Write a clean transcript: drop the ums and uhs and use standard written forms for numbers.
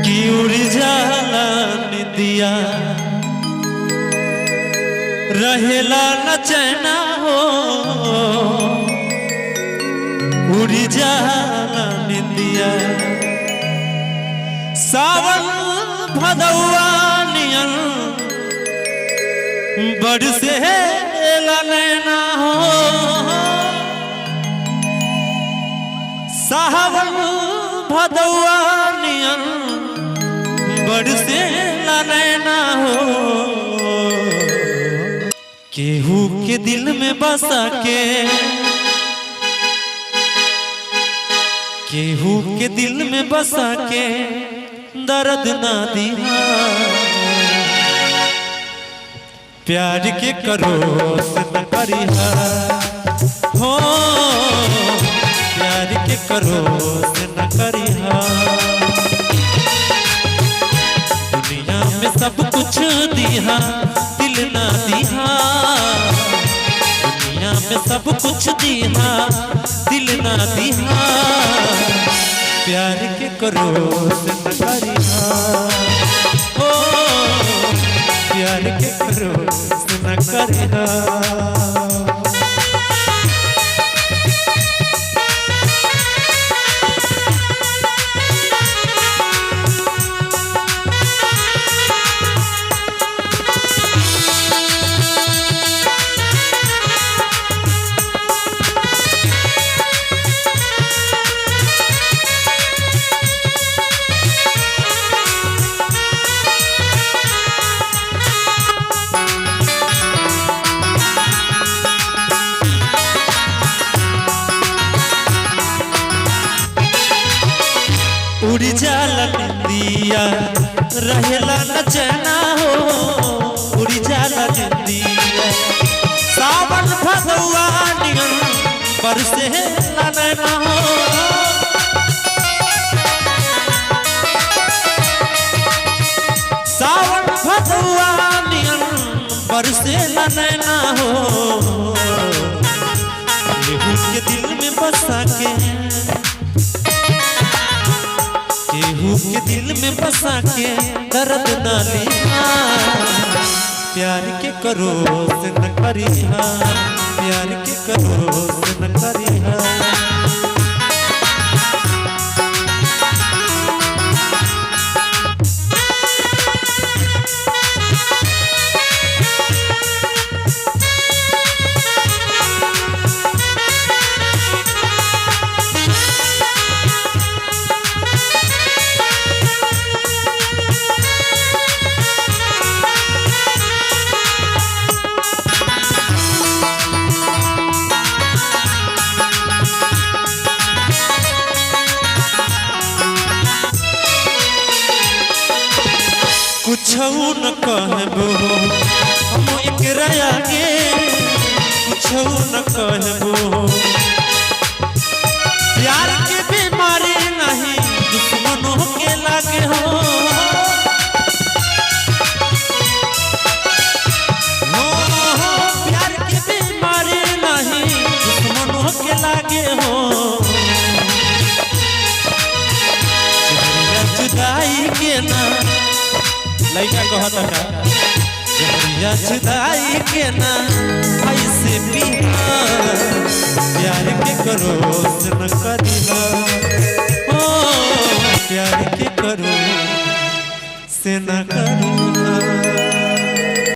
कि उड़ जाला निदिया रहेला न चैना हो, उड़ जाला निदिया सावन भदौआ नियन बरसे नैना हो, सावन भदौआ नियन बरसे नैना हो। केहू के दिल में बसा के, केहू के दिल में बसा के दर्द ना दिया, प्यार के करो से न करिहा हो, प्यार के करो से न करिहा। दुनिया में सब कुछ दिया दिल ना दिया, दुनिया में सब कुछ दिया दिल ना दिया, प्यार के करो से न करिहा हो, प्यार के करो से न करिहा। उड़ जाला निदिया रहेला न चैना हो, उड़ जाला निदिया सावन भदौआ नियन बरसे नैना हो, सावन भदौआ नियन बरसे नैना हो। केहू के दिल में बसा के, केहू के दिल में बसा के दर्द ना लिया, प्यार के करो से न करिहा, प्यार के करो से न करिहा। कुछौ न कहबो हम एकरा आगे, कुछौ न कहबो, प्यार के बीमारी नहीं दुश्मनों के लागे हो, प्यार के बीमारी नहीं दुश्मनों के लागे हो। जुदाई के ना लइका कहता का जहरिया जुदाई के ना ऐसे पीना, प्यार के करो से न करिहा हो, प्यार के करो से न करिहा।